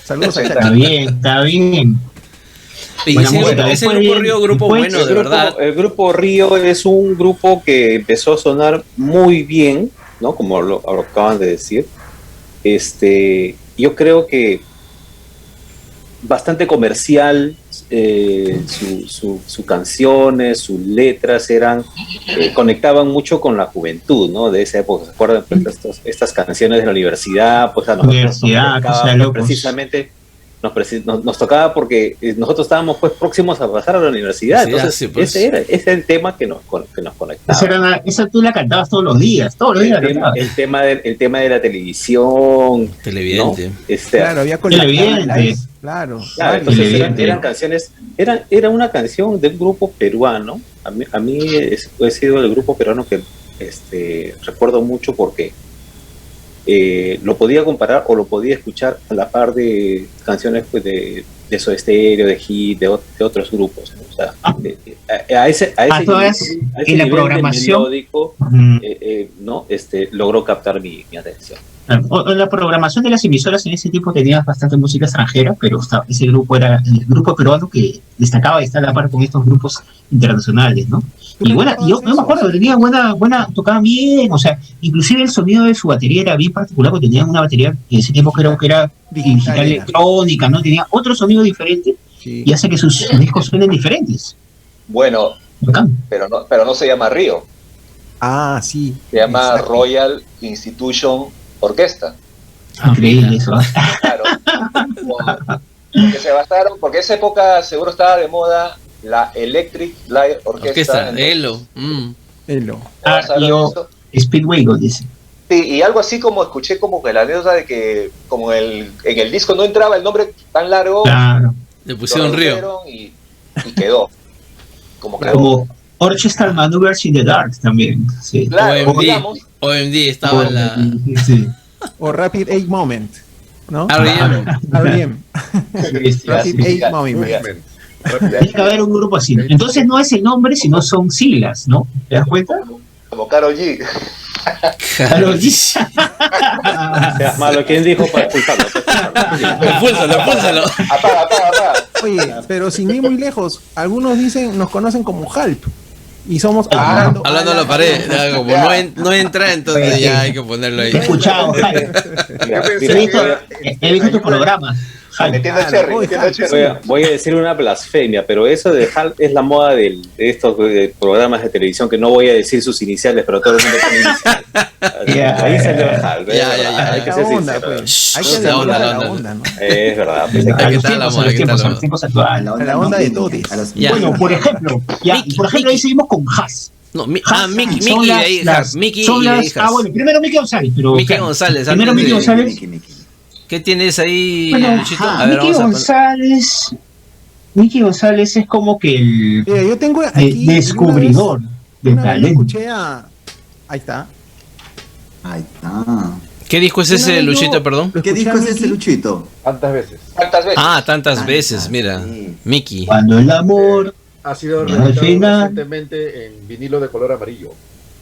saludos a Chachi. Está bien. Y ese grupo Río, bueno, de verdad. El grupo Río es un grupo que empezó a sonar muy bien, ¿no? Como lo acaban de decir. Yo creo que bastante comercial, sus canciones, sus letras conectaban mucho con la juventud, ¿no? De esa época, ¿se acuerdan? Pues, estas canciones de la universidad, pues precisamente nos tocaba porque nosotros estábamos pues próximos a pasar a la universidad, entonces pues. ese era el tema que nos conectaba. Esa tú la cantabas todos los días el tema de la televisión, televidente, ¿no? Claro, había televidente. Claro, entonces eran canciones, era una canción de un grupo peruano. A mí he sido el grupo peruano que recuerdo mucho porque lo podía comparar o lo podía escuchar a la par de canciones pues de Soda Stereo, de Hit, de otros grupos, ¿no? O sea, a ese en la programación melódico, ¿no? Logró captar mi atención. En la programación de las emisoras en ese tiempo tenía bastante música extranjera, pero ese grupo era el grupo peruano que destacaba de estar a la par con estos grupos internacionales, ¿no? Y yo me acuerdo, tenía buena, tocaban bien, o sea, inclusive el sonido de su batería era bien particular, porque tenían una batería que en ese tiempo creo que era digital electrónica, ¿no? Tenía otro sonido diferente y hace que sus discos suenen diferentes. Bueno, pero no se llama Río. Ah, sí. Se llama Royal Institution Orquesta. Increíble eso. Claro. Porque se basaron, porque esa época seguro estaba de moda la Electric Light Orchestra. Elo. Elo. Speedway lo dice. Sí, y algo así como escuché como que la anécdota de que como en el disco no entraba el nombre tan largo, claro, le pusieron Río y quedó. Como Orchestral Maneuvers in the Dark también. Sí. Claro, OMD estaba en la... Sí. O Rapid 8 Moment, ¿no? R.E.M. Rapid 8 Moment. Tiene que haber un grupo así. Entonces no es el nombre, sino son siglas, ¿no? ¿Te das cuenta? Como Karol G. Karol G. Malo, ¿quién dijo para expulsarlo? Expúlsalo. Apaga. Oye, pero sin ir muy lejos, algunos nos conocen como Halp. Y somos hablando a la pared. Como no entra, entonces ya hay que ponerlo ahí. He escuchado, he visto tu programa. Voy a decir una blasfemia, pero eso de HAL es la moda de estos programas de televisión, que no voy a decir sus iniciales, pero todo el mundo tiene iniciales. Ahí salió HAL. Ya. Hay que ser sincero. Hay que dar la onda, ¿no? Es verdad. Hay que estar la moda, los tiempos actuales. La onda de todos. Bueno, por ejemplo, ahí seguimos con Haas. No, Mickey de ahí, Mickey y de ahí. Bueno, primero Mickey González, pero... Primero Mickey González. ¿Qué tienes ahí, Luchito? Mickey González es como que el yo tengo aquí descubridor de talento. Ahí está. ¿Qué disco es ese, Luchito, perdón? ¿Qué disco es ese, Luchito? Tantas veces. Tantas veces, mira. Mickey. Cuando el amor ha sido reeditado recientemente en vinilo de color amarillo.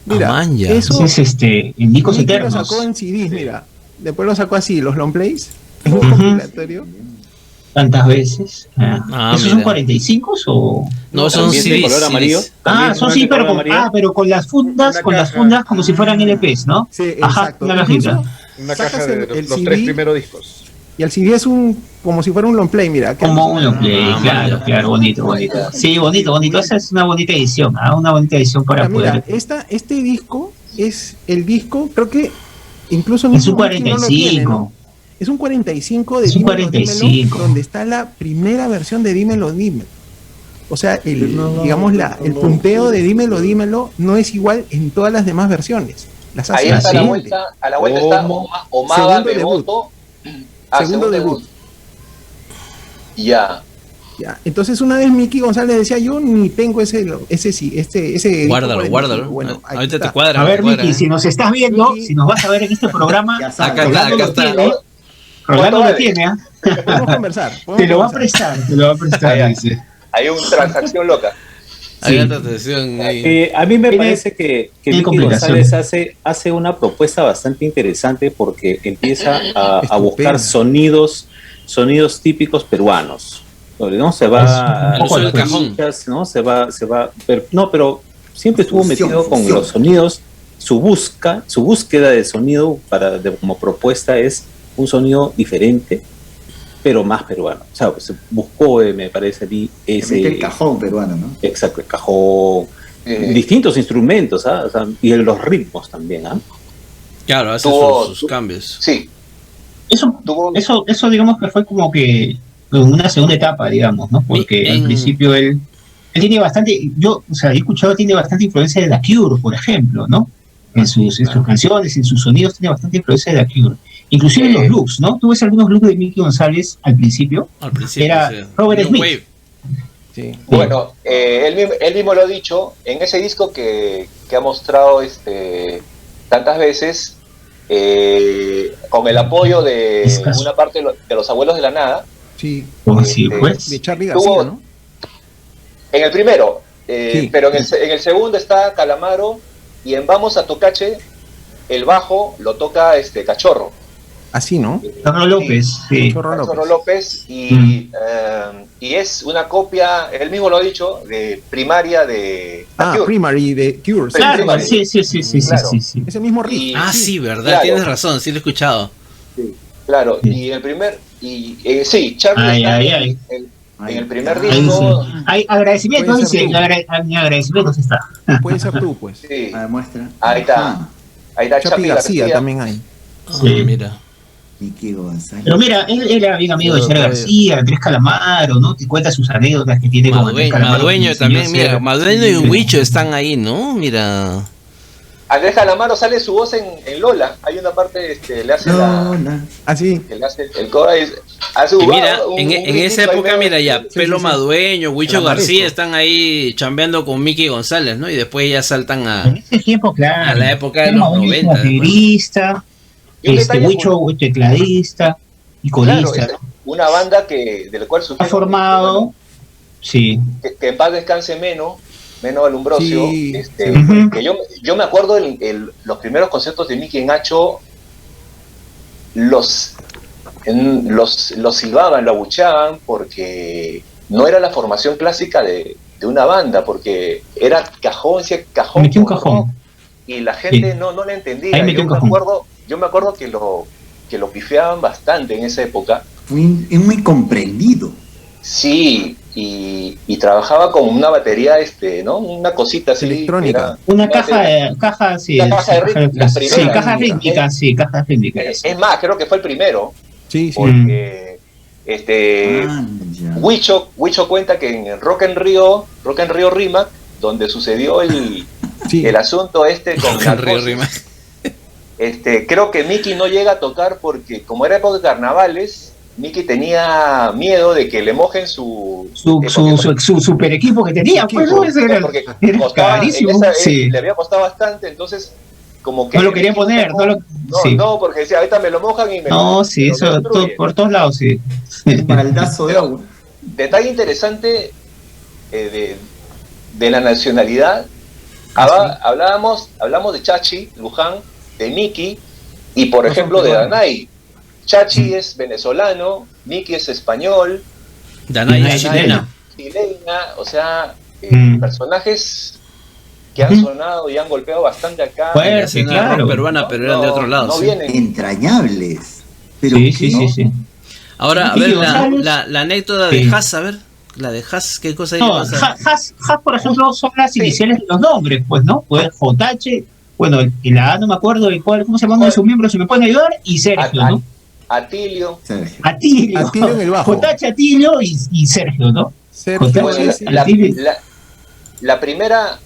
Mira, eso es en discos eternos. Lo sacó en CDs, mira. Después lo sacó así, los long plays, en un compilatorio. Tantas veces. ¿Esos son 45 o...? No, son CDs. color amarillo. Son sí, pero con las fundas, como si fueran LPs, ¿no? Sí, exacto. Una caja de los CD, 3 primeros discos. Y el CD es como si fuera un long play, mira. Como un long play, claro, bonito. Sí, bonito. Esa es una bonita edición, una bonita edición para poder... Mira, este disco es el disco, creo que incluso es un 45. No, es un 45 de Dímelo, donde está la primera versión de Dímelo. O sea, digamos el punteo de Dímelo no es igual en todas las demás versiones. Las ahí está a la vuelta está Omada Beboto. Segundo debut. Ya. Entonces una vez Mickey González decía, yo ni tengo ese guárdalo. Bueno, ahorita te cuadra. A ver, Mickey, si nos estás viendo, si nos vas a ver en este programa, acá está. Rolando lo tiene, Podemos conversar. Te lo va a prestar, dice. Hay una transacción loca. Hay una transacción ahí. A mí me parece que Mickey González hace una propuesta bastante interesante, porque empieza a buscar sonidos típicos peruanos. ¿No? Se va a el cajón, ¿no? Se va, pero siempre estuvo metido con los sonidos. Su búsqueda de sonido como propuesta es un sonido diferente, pero más peruano. O sea, se buscó, me parece a mí, el cajón peruano, ¿no? Exacto, el cajón, distintos instrumentos, o sea, y los ritmos también, Claro, hace sus cambios. Sí. Eso digamos que fue como que una segunda etapa, digamos, ¿no? Porque al principio él tiene bastante, he escuchado, tiene bastante influencia de The Cure, por ejemplo, ¿no? En sus canciones, en sus sonidos, tiene bastante influencia de The Cure. Inclusive en los looks, ¿no? Tú ves algunos looks de Mickey González al principio. Era Robert Smith. Sí. Bueno, él mismo lo ha dicho, en ese disco que ha mostrado tantas veces, con el apoyo de una parte de los Abuelos de la Nada. Sí, pues. de Charly García, ¿no? En el primero, pero en el segundo está Calamaro, y en Vamos a Tocache el bajo lo toca Cachorro. Así, ¿no? Cachorro López, sí. Cachorro López, y es una copia, él mismo lo ha dicho, de Primaria de Cure. Primary de Cure. Claro, sí. Ese mismo riff. Sí, verdad, tienes razón, sí lo he escuchado. Sí, claro, y el primer, Charly en el primer disco. Hay agradecimientos, dice, en agradecimientos está. Puede ser tú, pues. Sí. Muestra. Ahí está Charly García también hay. Sí, mira. Miki González. Pero mira, él era bien amigo de Cher García, Andrés Calamaro, ¿no? Te cuenta sus anécdotas que tiene con Andrés Calamaro. Madueño también, mira, Madueño y Huicho están ahí, ¿no? Mira. Andrés Calamaro sale su voz en Lola. Hay una parte, le hace así. Que le hace el coro y mira, en esa época, mira ya, Pelo Madueño, Huicho García están ahí chambeando con Miki González, ¿no? Y después ya saltan a. En ese tiempo, claro. A la época de los 90. Baterista, Huicho tecladista y corista. Claro, una banda de la cual ha formado, sí. Que en paz descanse Meno Alumbrosio, Sí, que yo me acuerdo los primeros conciertos de Miki en Hacho, los silbaban, lo abucheaban, porque no era la formación clásica de una banda, porque era cajón, metió un cajón. Y la gente no le entendía. Yo me acuerdo que lo pifeaban bastante en esa época. Es muy comprendido. Sí, y trabajaba con una batería, ¿no? Una cosita así. Electrónica. Una caja rítmica. Es más, creo que fue el primero. Sí, sí. Porque Huicho cuenta que en Rock en Río Rimac, donde sucedió el asunto con Narcosis, creo que Miki no llega a tocar porque como era época de carnavales, Miki tenía miedo de que le mojen su super equipo que tenía, pues no, porque era carísimo, le había costado bastante, entonces como que no lo quería poner, no, porque decía, ahorita me lo mojan y me eso por todos lados, sí. Un baldazo de agua. Detalle interesante de la nacionalidad. Hablamos de Chachi, Luján, de Miki y por ejemplo de Danai. Chachi es venezolano, Miki es español, Danai es chilena, o sea, personajes que han sonado y han golpeado bastante acá. Sí, claro. Peruana, pero eran de otro lado. No vienen. Entrañables. Pero sí. Ahora, a ver, la anécdota de Haas, a ver, la de Haas, ¿qué cosa hay? No, Haas, por ejemplo, son las iniciales de los nombres, pues, ¿no? Pues JH, bueno, la A no me acuerdo de ¿cómo se llaman sus miembros? Si me pueden ayudar, y Sergio, ¿no? Atilio en el bajo. JH, Atilio y Sergio, ¿no? La primera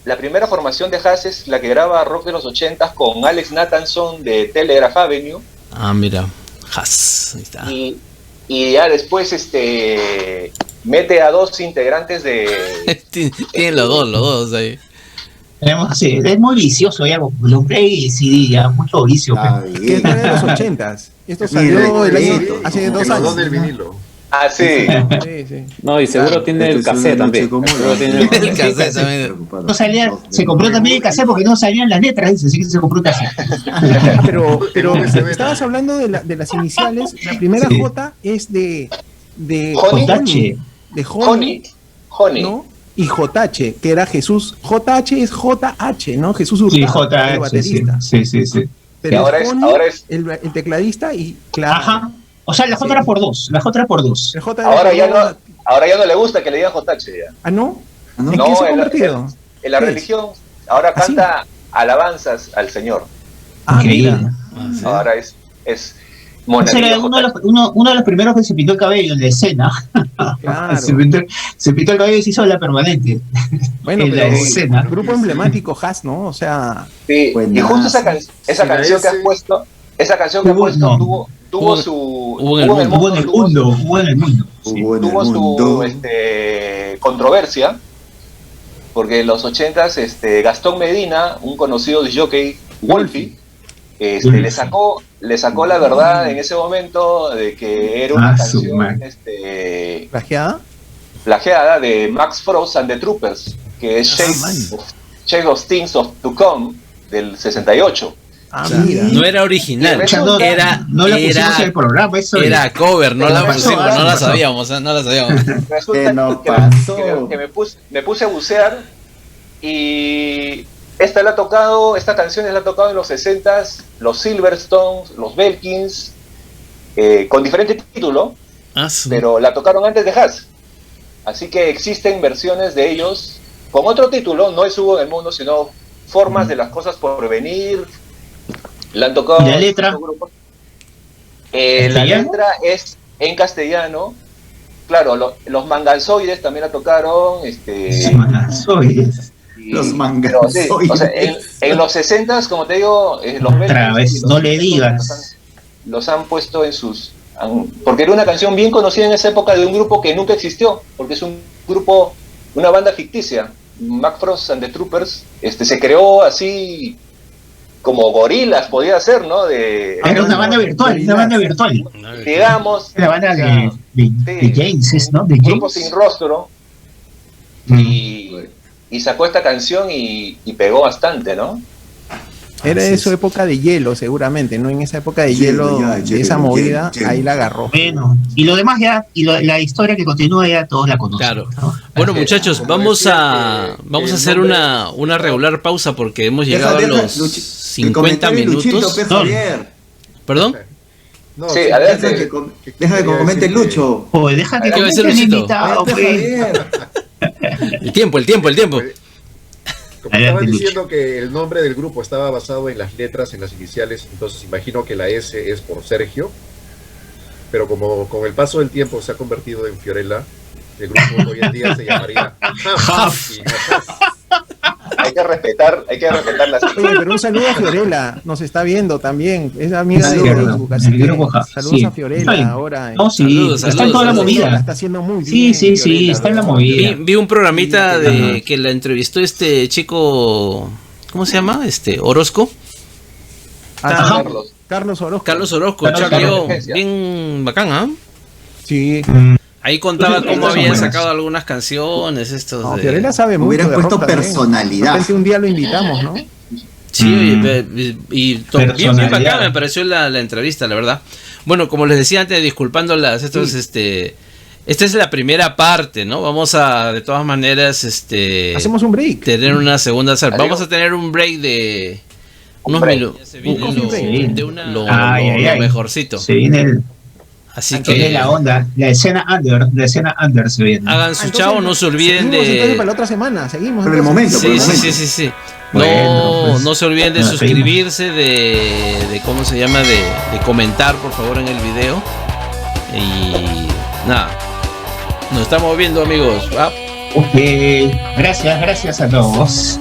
formación de Haas es la que graba rock de los 80s con Alex Nathanson de Telegraph Avenue. Ah, mira, Haas, ahí está. Y ya después mete a dos integrantes de... Tienen los dos ahí. Sí, es muy vicioso ya, lo play y CD, ya, mucho vicio. Que es de los 80s. Esto salió hace 2 años. Los del vinilo. Ah, sí. Sí. No, y seguro tiene el cassette también. Seguro tiene el cassette también. No salía, se compró también el cassette porque no salían las letras, dice, así que se compró el cassette. Pero estabas hablando de las iniciales. La primera J es de Honey. De Honey, ¿no? Y JH, que era Jesús. JH es JH, ¿no? Jesús Hurtado, el baterista. Sí. Pero ahora es el tecladista y claro. Ajá. O sea, la J era por dos. Ahora ya no le gusta que le digan JH ya. ¿Ah, no? ¿En qué se ha convertido? En la religión. Ahora canta alabanzas al Señor. Mira. Ahora es Era uno de los primeros que se pintó el cabello en la escena. Claro. se pintó el cabello y se hizo la permanente. Bueno, en la escena. Grupo emblemático Haas, ¿no? O sea. Sí, y justo esa canción que has puesto, tuvo su controversia, porque en los 80s Gastón Medina, un conocido disc-jockey, Wolfie, le sacó la verdad en ese momento de que era una canción plagiada de Max Frost and the Troopers, que es Shades of Things to Come del 68. No era original, no la pusimos en el programa, era cover, no la sabíamos. Resulta que me puse a bucear y esta canción la ha tocado en los 60s, los Silverstones, los Belkins, con diferente título, pero la tocaron antes de Haas. Así que existen versiones de ellos con otro título, no es Hugo en el Mundo, sino Formas de las Cosas por Venir. La han tocado. ¿Y la letra? La letra es en castellano. Claro, los manganzoides también la tocaron. Los manganzoides. Los manganzoides. Sí, o sea, en los 60s, como te digo, los otra vez, no le digas. Los han puesto en sus... Porque era una canción bien conocida en esa época de un grupo que nunca existió, porque es un grupo, una banda ficticia. Mac Frost and the Troopers se creó así como gorilas, podía ser, ¿no? Era una banda virtual, digamos. La banda de James, ¿no? De un grupo James. sin rostro. Y sacó esta canción y pegó bastante, ¿no? Era de su época de hielo, seguramente, ¿no? En esa época de hielo, de esa movida, ahí la agarró. Bueno, y lo demás ya, la historia que continúa ya todos la conocen. Claro. ¿No? Bueno, muchachos, vamos a hacer una regular pausa porque hemos llegado a los 50 minutos. Luchito, ¿Perdón? No, sí, adelante. Deja que comente Lucho. Deja que comente el invitado. El tiempo. Como estaban diciendo que el nombre del grupo estaba basado en las letras, en las iniciales, entonces imagino que la S es por Sergio, pero como con el paso del tiempo se ha convertido en Fiorella, el grupo hoy en día se llamaría Huff. Hay que respetar las... Oye, pero un saludo a Fiorella, nos está viendo también, es amiga de Facebook, así que saludos a Fiorella ahora. No, sí, saludos, está en toda la movida. Está haciendo muy bien. Sí, Fiorella, está en la movida. Vi un programita de que la entrevistó este chico, ¿cómo se llama? Orozco. Carlos Orozco. Carlos Orozco, Charlie, bien bacán, ¿ah? Sí. Ahí contaba cómo habían sacado algunas canciones. Fiorella sabe mucho. Hubieran puesto personalidad. De un día lo invitamos, ¿no? Sí, y bien bacán me pareció la entrevista, la verdad. Bueno, como les decía antes, disculpándolas, esta es la primera parte, ¿no? Vamos a, de todas maneras, hacemos un break. Tener una segunda. Vamos a tener un break de unos minutos. Lo mejorcito. Se viene Así que la escena under se viene. Hagan su chavo, no se olviden de... Para la otra semana, seguimos. Por el momento. Sí. No se olviden de suscribirse, de ¿cómo se llama? De comentar, por favor, en el video. Y nada, nos estamos viendo, amigos. Ok, gracias a todos.